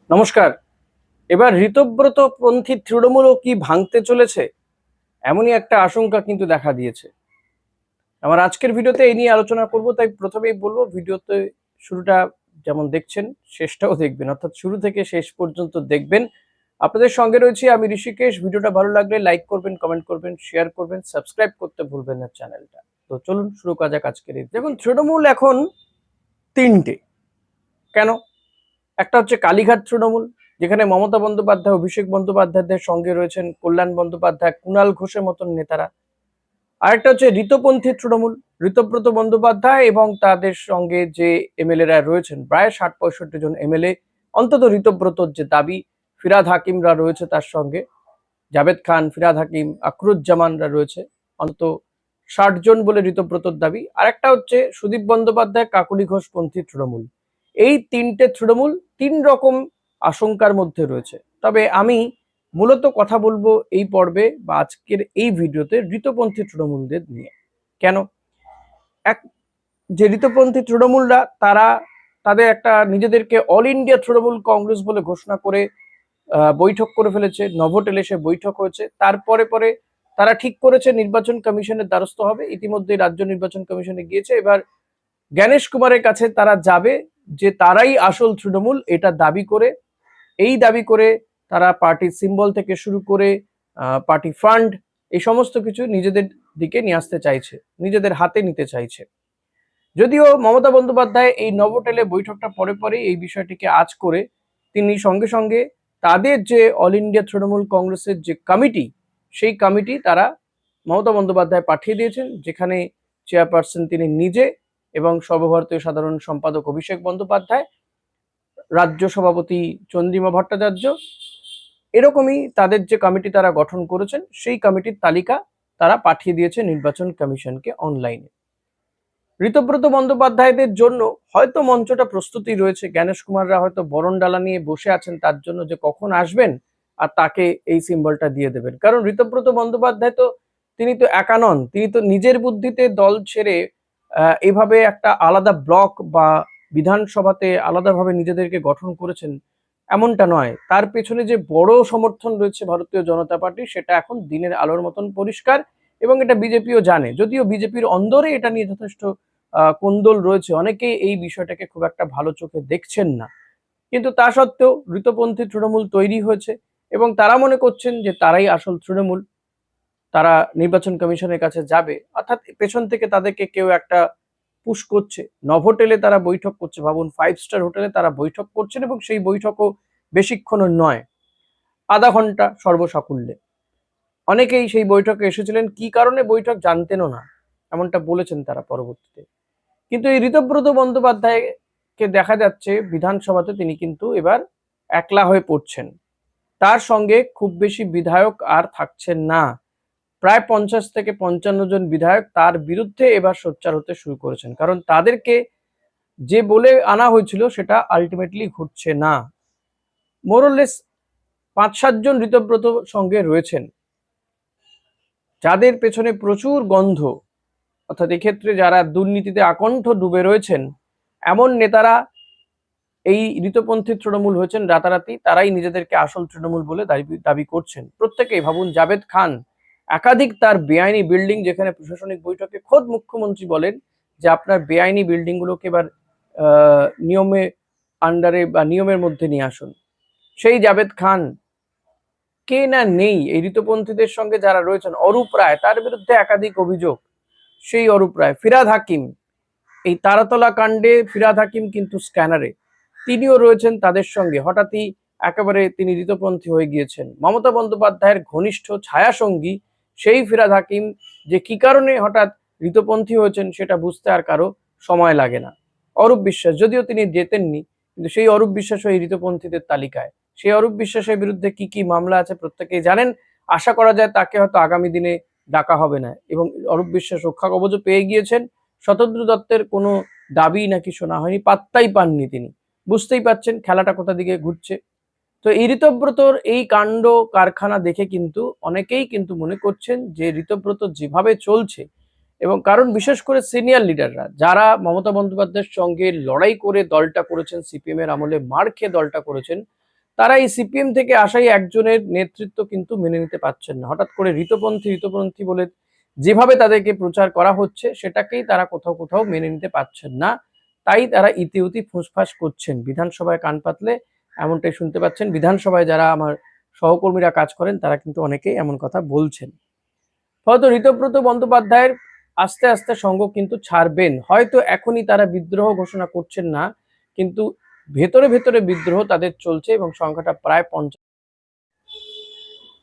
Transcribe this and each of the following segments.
নমস্কার। এবার ঋতব্রত পন্থী তৃণমূলও কি ভাঙতে চলেছে? এমনই একটা আশঙ্কা কিন্তু দেখা দিয়েছে। আমার আজকের ভিডিওতে এই নিয়ে আলোচনা করব, তাই প্রথমেই বলবো ভিডিওতে শুরুটা যেমন দেখছেন শেষটাও দেখবেন, অর্থাৎ শুরু থেকে শেষ পর্যন্ত দেখবেন। আপনাদের সঙ্গে রয়েছি আমি ঋষিকেশ। ভিডিওটা ভালো লাগলে লাইক করবেন, কমেন্ট করবেন, শেয়ার করবেন, সাবস্ক্রাইব করতে ভুলবেন না চ্যানেলটা। তো চলুন শুরু করা যাক আজকের এই। দেখুন, তৃণমূল এখন তিনটে। কেন? একটা হচ্ছে কালীঘাট তৃণমূল, যেখানে মমতা বন্দ্যোপাধ্যায়, অভিষেক বন্দ্যোপাধ্যায়দের সঙ্গে রয়েছেন কল্যাণ বন্দ্যোপাধ্যায়, কুণাল ঘোষের মতন নেতারা। আরেকটা হচ্ছে ঋতপন্থী তৃণমূল, ঋতব্রত বন্দ্যোপাধ্যায় এবং তাদের সঙ্গে যে এমএলএরা রয়েছেন, প্রায় ৬০-৬৫ জন এমএলএ, অন্তত ঋতব্রতর যে দাবি, ফিরহাদ হাকিমরা রয়েছে তার সঙ্গে, জাভেদ খান, ফিরহাদ হাকিম, আখরুজ্জামানরা রয়েছে, অন্তত ৬০ জন বলে ঋতব্রতর দাবি। আরেকটা হচ্ছে সুদীপ বন্দ্যোপাধ্যায়, কাকলি ঘোষ পন্থী তৃণমূল। এই তিনটে তৃণমূল তিন রকম আশঙ্কার মধ্যে রয়েছে। তবে আমি মূলত কথা বলবো এই পর্বে বা আজকের এই ভিডিওতে ঋতপন্থী তৃণমূলদের নিয়ে। কেন? এক, যে ঋতপন্থী তৃণমূলরা তারা তাদের একটা নিজেদেরকে অল ইন্ডিয়া তৃণমূল কংগ্রেস বলে ঘোষণা করে বৈঠক করে ফেলেছে। নভোটেলে সে বৈঠক হয়েছে। তারপরে পরে তারা ঠিক করেছে নির্বাচন কমিশনের দ্বারস্থ হবে। ইতিমধ্যে রাজ্য নির্বাচন কমিশনে গিয়েছে। এবার জ্ঞানেশ কুমারের কাছে তারা যাবে, যে তারাই আসল তৃণমূল এটা দাবি করে। এই দাবি করে তারা পার্টির সিম্বল থেকে শুরু করে পার্টি ফান্ড, এই সমস্ত কিছু নিজেদের দিকে নিয়ে আসতে চাইছে, নিজেদের হাতে নিতে চাইছে। যদিও মমতা বন্দ্যোপাধ্যায় এই নভোটেলে বৈঠকটা পরে পরে এই বিষয়টিকে আঁচ করে তিনি সঙ্গে সঙ্গে তাদের যে অল ইন্ডিয়া তৃণমূল কংগ্রেসের যে কমিটি, সেই কমিটি তারা মমতা বন্দ্যোপাধ্যায় পাঠিয়ে দিয়েছেন, যেখানে চেয়ারপারসন তিনি নিজে এবং সর্বভারতীয় সাধারণ সম্পাদক অভিষেক বন্দ্যোপাধ্যায়, রাজ্য সভাপতি চন্দ্রিমা ভট্টাচার্য, এরকমই তাদের যে কমিটি তারা গঠন করেছেন, সেই কমিটির তালিকা তারা পাঠিয়ে দিয়েছে নির্বাচন কমিশনকে অনলাইনে। ঋতব্রত বন্দ্যোপাধ্যায়দের জন্য হয়তো মঞ্চটা প্রস্তুতি রয়েছে, জ্ঞানেশ কুমাররা হয়তো বরণডালা নিয়ে বসে আছেন তার জন্য, যে কখন আসবেন আর তাকে এই সিম্বলটা দিয়ে দেবেন। কারণ ঋতব্রত বন্দ্যোপাধ্যায় তো, তিনি তো একা নন, তিনি তো নিজের বুদ্ধিতে দল ছেড়ে এভাবে একটা আলাদা ব্লক বা বিধানসভাতে আলাদাভাবে নিজেদেরকে গঠন করেছেন এমনটা নয়। তার পেছনে যে বড় সমর্থন রয়েছে ভারতীয় জনতা পার্টি, সেটা এখন দিনের আলোর মতন পরিষ্কার, এবং এটা বিজেপিও জানে। যদিও বিজেপির অন্দরে এটা নিয়ে যথেষ্ট কোন্দল রয়েছে, অনেকেই এই বিষয়টাকে খুব একটা ভালো চোখে দেখছেন না, কিন্তু তা সত্ত্বেও ঋতপন্থী তৃণমূল তৈরি হয়েছে এবং তারা মনে করছেন যে তারাই আসল তৃণমূল। তারা নির্বাচন কমিশনের কাছে যাবে, অর্থাৎ পেছন থেকে তাদেরকে কেউ একটা পুশ করছে। নভোটেলে তারা বৈঠক করছে, ভাবুন 5 স্টার হোটেলে তারা বৈঠক করছেন, এবং সেই বৈঠকও বেশিক্ষণের নয়, আধা ঘন্টা সর্বসাকুল্যে। অনেকেই সেই বৈঠকে এসেছিলেন, কি কারণে বৈঠক জানতেনও না, এমনটা বলেছেন তারা পরবর্তীতে। কিন্তু এই ঋতব্রত বন্দ্যোপাধ্যায়কে দেখা যাচ্ছে বিধানসভাতে তিনি কিন্তু এবার একলা হয়ে পড়ছেন। তার সঙ্গে খুব বেশি বিধায়ক আর থাকছেন না। প্রায় 50 থেকে 55 জন বিধায়ক তার বিরুদ্ধে এবার সোচ্চার হতে শুরু করেছেন, কারণ তাদেরকে যে বলে আনা হয়েছিল সেটা আলটিমেটলি ঘটছে না। মোরলেস 5-7 জন ঋতব্রত সঙ্গে রয়েছেন, যাদের পেছনে প্রচুর গন্ধ, অর্থাৎ এক্ষেত্রে যারা দুর্নীতিতে আকণ্ঠ ডুবে রয়েছেন, এমন নেতারা এই ঋতপন্থী তৃণমূল হয়েছেন রাতারাতি। তারাই নিজেদেরকে আসল তৃণমূল বলে দাবি করছেন প্রত্যেকেই। ভাবুন, জাভেদ খান, একাধিক তার বেআইনি বিল্ডিং, যেখানে প্রশাসনিক বৈঠকে খোদ মুখ্যমন্ত্রী বলেন যে আপনার বেআইনি বিল্ডিং গুলোকে এবার নিয়মে আন্ডারে বা নিয়মের মধ্যে নিয়ে আসুন। সেই জাভেদ খান কে না নেই এই ঋতপন্থীদের সঙ্গে যারা রয়েছেন। অরূপ রায়, তার বিরুদ্ধে একাধিক অভিযোগ। সেই অরূপ রায়, ফিরহাদ হাকিম, এই তারাতলা কাণ্ডে ফিরহাদ হাকিম কিন্তু স্ক্যানারে, তিনিও রয়েছেন তাদের সঙ্গে। হঠাৎই একেবারে তিনি ঋতপন্থী হয়ে গিয়েছেন। মমতা বন্দ্যোপাধ্যায়ের ঘনিষ্ঠ ছায়াসঙ্গী সেই ফিরহাদ হাকিম, যে কি কারণে হঠাৎ ঋতপন্থী হয়েছেন সেটা বুঝতে আর কারো সময় লাগে না। অরূপ বিশ্বাস, যদিও তিনি যেতেননি, কিন্তু সেই অরূপ বিশ্বাস এই ঋতপন্থীদের তালিকায়। সেই অরূপ বিশ্বাসের বিরুদ্ধে কি কি মামলা আছে প্রত্যেকেই জানেন। আশা করা যায় তাকে হয়তো আগামী দিনে ডাকা হবে না, এবং অরূপ বিশ্বাস রক্ষা কবচও পেয়ে গিয়েছেন। শতদ্রু দত্তের কোনো দাবি নাকি শোনা হয়নি, পাত্তাই পাননি তিনি। বুঝতেই পাচ্ছেন খেলাটা কোথা দিকে ঘুরছে। তো এই ঋতব্রতর এই কাণ্ড কারখানা দেখে কিন্তু অনেকেই কিন্তু মনে করছেন যে ঋতব্রত যেভাবে চলছে, এবং কারণ বিশেষ করে সিনিয়র লিডাররা যারা মমতা বন্দ্যোপাধ্যায়ের সঙ্গে লড়াই করে দলটা করেছেন, সিপিএম এর আমলে মার খেয়ে দলটা করেছেন, তারা এই সিপিএম থেকে আসাই একজনের নেতৃত্ব কিন্তু মেনে নিতে পারছেন না। হঠাৎ করে ঋতপন্থী বলে যেভাবে তাদেরকে প্রচার করা হচ্ছে সেটাকেই তারা কোথাও কোথাও মেনে নিতে পারছেন না। তাই তারা ইতিউতি ফুঁসফাস করছেন। বিধানসভায় কান পাতলে এমনটাই শুনতে পাচ্ছেন। বিধানসভায় যারা আমার সহকর্মীরা কাজ করেন তারা কিন্তু অনেকেই এমন কথা বলছেন। হয়তো ঋতব্রত বন্দ্যোপাধ্যায়ের আস্তে আস্তে সঙ্গ কিন্তু ছাড়বেন। হয়তো এখনই তারা বিদ্রোহ ঘোষণা করছেন না, কিন্তু ভেতরে ভেতরে বিদ্রোহ তাদের চলছে এবং সংখ্যাটা প্রায় 50।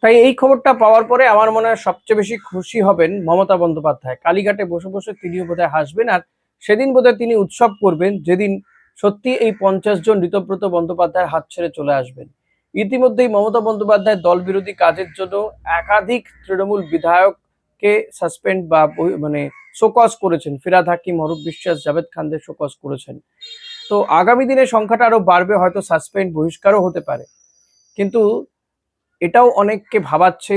তাই এই খবরটা পাওয়ার পরে আমার মনে হয় সবচেয়ে বেশি খুশি হবেন মমতা বন্দ্যোপাধ্যায়। কালীঘাটে বসে বসে তিনিও বোধহয় হাসবেন, আর সেদিন বোধহয় তিনি উৎসব করবেন যেদিন সত্যি এই 50 জন ঋতব্রত বন্দ্যোপাধ্যায়ের হাত ছেড়ে চলে আসবেন। ইতিমধ্যেই মমতা বন্দ্যোপাধ্যায় দল বিরোধী কাজের জন্য একাধিক তৃণমূল বিধায়ককে সাসপেন্ড বা মানে শোকজ করেছেন। ফিরহাদ হাকিম, অরূপ বিশ্বাস, জাভেদ খানদের শোকজ করেছেন। তো আগামী দিনে সংখ্যাটা আরো বাড়বে, হয়তো সাসপেন্ড বহিষ্কারও হতে পারে। কিন্তু এটাও অনেককে ভাবাচ্ছে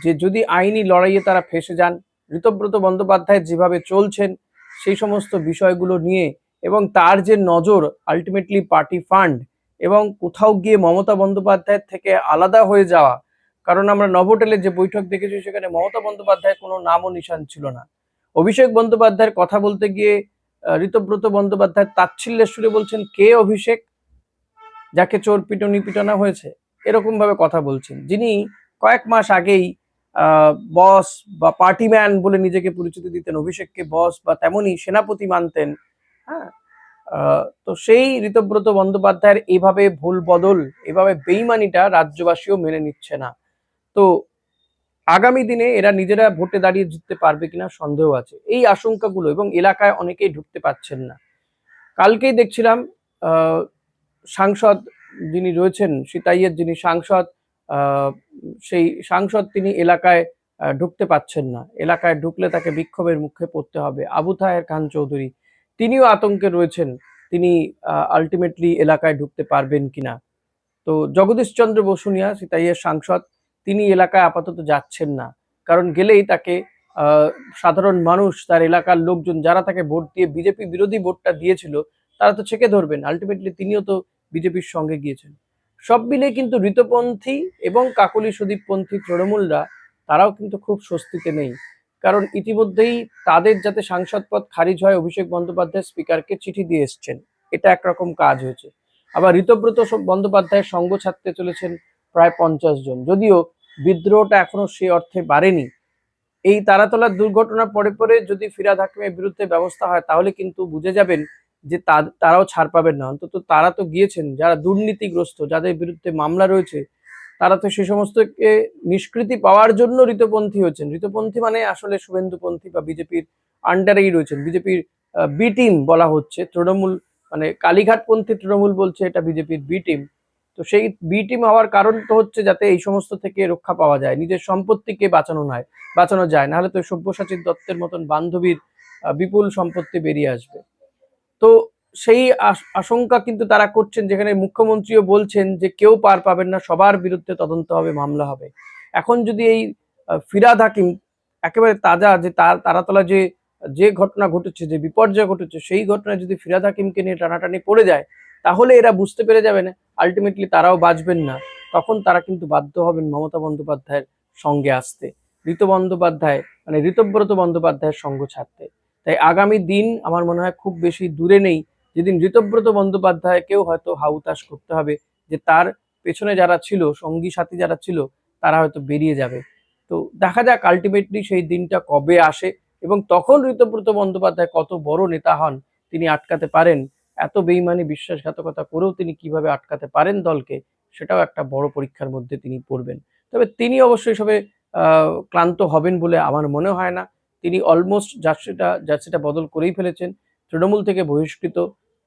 যে যদি আইনি লড়াইয়ে তারা ফেঁসে যান, ঋতব্রত বন্দ্যোপাধ্যায় যেভাবে চলছেন সেই সমস্ত বিষয়গুলো নিয়ে, এবং তার যে নজর আলটিমেটলি পার্টি ফান্ড এবং কোথাও গিয়ে মমতা বন্দ্যোপাধ্যায়ের থেকে আলাদা হয়ে যাওয়া। কারণ আমরা নভোটেলের যে বৈঠক দেখেছি সেখানে মমতা বন্দ্যোপাধ্যায়ের কোনো নামও নিশান ছিল না। অভিষেক বন্দ্যোপাধ্যায়ের কথা বলতে গিয়ে ঋতব্রত বন্দ্যোপাধ্যায় তাচ্ছিল্যের সুরে বলছেন, কে অভিষেক, যাকে চোর পিটুনি পিটানো হয়েছে, এরকম ভাবে কথা বলছেন, যিনি কয়েক মাস আগেই বস বা পার্টিম্যান বলে নিজেকে পরিচিতি দিতেন, অভিষেককে বস বা তেমনই সেনাপতি মানতেন। হ্যাঁ, তো সেই ঋতব্রত বন্দ্যোপাধ্যায়ের এইভাবে ভুল বদল, এভাবে বেইমানিটা রাজ্যবাসীও মেনে নিচ্ছে না। তো আগামী দিনে এরা নিজেরা ভোটে দাঁড়িয়ে জিততে পারবে কিনা সন্দেহ আছে। এই আশঙ্কাগুলো, এবং এলাকায় অনেকেই ঢুকতে পারছেন না। কালকেই দেখছিলাম সাংসদ যিনি রয়েছেন, সিতাইয়ের যিনি সাংসদ, সেই সাংসদ তিনি এলাকায় ঢুকতে পাচ্ছেন না। এলাকায় ঢুকলে তাকে বিক্ষোভের মুখে পড়তে হবে। আবু তাহের খান চৌধুরী তিনিও আতঙ্কে রয়েছেন, তিনি আলটিমেটলি এলাকায় ঢুকতে পারবেন কিনা। তো জগদীশ চন্দ্র বসুনিয়া, সিতাইয়ের সাংসদ, তিনি এলাকায় আপাতত যাচ্ছেন না। কারণ গেলেই তাকে সাধারণ মানুষ, তার এলাকার লোকজন যারা তাকে ভোট দিয়ে বিজেপি বিরোধী ভোটটা দিয়েছিল, তারা তো ছেকে ধরবেন। আলটিমেটলি তিনিও তো বিজেপির সঙ্গে গিয়েছেন। সব মিলে কিন্তু ঋতপন্থী এবং কাকলি সুদীপপন্থী তৃণমূলরা তারাও কিন্তু খুব স্বস্তিতে নেই। কারণ ইতিমধ্যেই তাদের যাতে সাংসদ পদ খারিজ হয়, অভিষেক বন্দ্যোপাধ্যায় স্পিকারকে চিঠি দিয়ে এসছেন। এটা একরকম কাজ হয়েছে। আবার ঋতব্রত বন্দ্যোপাধ্যায়ের সঙ্গ ছাড়তে চলেছেন প্রায় 50 জন। যদিও বিদ্রোহটা এখনো সে অর্থে বাড়েনি। এই তারাতলার দুর্ঘটনার পরে পরে যদি ফিরহাদ হাকিমের বিরুদ্ধে ব্যবস্থা হয়, তাহলে কিন্তু বুঝে যাবেন যে তারাও ছাড় পাবেন না। অন্তত তারা তো গিয়েছেন, যারা দুর্নীতিগ্রস্ত, যাদের বিরুদ্ধে মামলা রয়েছে, তারা তো সে সমস্তকে নিষ্কৃতি পাওয়ার জন্য ঋতপন্থী হয়েছেন। ঋতপন্থী মানে আসলে শুভেন্দুপন্থী বা বিজেপির আন্ডারেই রয়েছেন। বিজেপির বি টিম বলা হচ্ছে। তৃণমূল মানে কালীঘাটপন্থী তৃণমূল বলছে এটা বিজেপির বি টিম। তো সেই বি টিম হওয়ার কারণ তো হচ্ছে যাতে এই সমস্ত থেকে রক্ষা পাওয়া যায়, নিজের সম্পত্তিকে বাঁচানো যায়, নাহলে তো সব্যসাচী দত্তের মতন বান্ধবীর বিপুল সম্পত্তি বেরিয়ে আসবে। তো সেই আশঙ্কা কিন্তু তারা করছেন, যেখানে মুখ্যমন্ত্রীও বলছেন যে কেউ পার পাবেন না, সবার বিরুদ্ধে তদন্ত হবে, মামলা হবে। এখন যদি এই ফিরহাদ হাকিম একেবারে তাজা, যে তারাতলা যে যে ঘটনা ঘটেছে, যে বিপর্যয় ঘটেছে, সেই ঘটনায় যদি ফিরহাদ হাকিমকে নিয়ে টানাটানি পড়ে যায়, তাহলে এরা বুঝতে পেরে যাবেন আলটিমেটলি তারাও বাঁচবেন না। তখন তারা কিন্তু বাধ্য হবেন মমতা বন্দ্যোপাধ্যায়ের সঙ্গে আসতে, ঋতব্রত বন্দ্যোপাধ্যায়ের সঙ্গ ছাড়তে। তাই আগামী দিন আমার মনে হয় খুব বেশি দূরে নেই, যেদিন ঋতব্রত বন্দ্যোপাধ্যায়কেও হয়তো হাউতাশ করতে হবে, যে তার পেছনে যারা ছিল, সঙ্গী সাথী যারা ছিল, তারা হয়তো বেরিয়ে যাবে। তো দেখা যাক আলটিমেটলি সেই দিনটা কবে আসে, এবং তখন ঋতব্রত বন্দ্যোপাধ্যায় কত বড় নেতা হন, তিনি আটকাতে পারেন। এত বেইমানি বিশ্বাসঘাতকতা করেও তিনি কিভাবে আটকাতে পারেন দলকে, সেটাও একটা বড় পরীক্ষার মধ্যে তিনি পড়বেন। তবে তিনি অবশ্যই সবে ক্লান্ত হবেন বলে আমার মনে হয় না। তিনি অলমোস্ট জার্সিটা বদল করেই ফেলেছেন, তৃণমূল থেকে বহিষ্কৃত।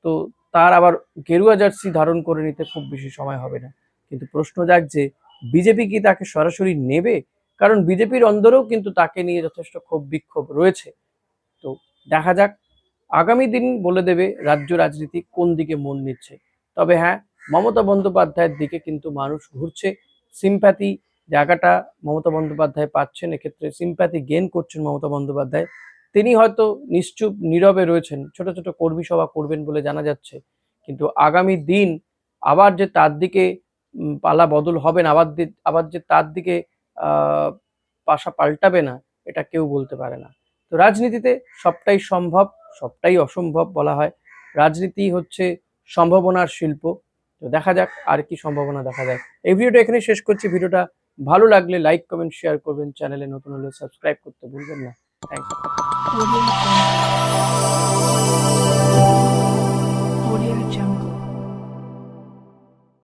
তো তার আবার গেরুয়া জার্সি ধারণ করে নিতে খুব বেশি সময় হবে না। কিন্তু প্রশ্ন জাগছে, বিজেপি কি তাকে সরাসরি নেবে? কারণ বিজেপির অন্দরেও কিন্তু তাকে নিয়ে যথেষ্ট ক্ষোভ বিক্ষোভ রয়েছে। তো দেখা যাক, আগামী দিন বলে দেবে রাজ্য রাজনীতি কোন দিকে মন নিচ্ছে। তবে হ্যাঁ, মমতা বন্দ্যোপাধ্যায়ের দিকে কিন্তু মানুষ ঘুরছে। সিম্প্যাথি জায়গাটা মমতা বন্দ্যোপাধ্যায় পাচ্ছেন, এক্ষেত্রে সিম্প্যাথি গেইন করছেন মমতা বন্দ্যোপাধ্যায়। তিনি হয়তো নিশ্চুপ নীরবে রয়েছেন, ছোট ছোট কর্মী সভা করবেন বলে জানা যাচ্ছে। কিন্তু আগামী দিন আবার যে তার দিকে পালা বদল হবে না, আবার যে তার দিকে পাশা পাল্টাবে না, এটা কেউ বলতে পারে না। তো রাজনীতিতে সবটাই সম্ভব, সবটাই অসম্ভব বলা হয়। রাজনীতি হচ্ছে সম্ভাবনার শিল্প। তো দেখা যাক আর কি সম্ভাবনা দেখা যায়। এই ভিডিওটা এখানে শেষ করছি। ভিডিওটা ভালো লাগলে লাইক, কমেন্ট, শেয়ার করবেন। চ্যানেলে নতুন হলে সাবস্ক্রাইব করতে ভুলবেন না। Thank you.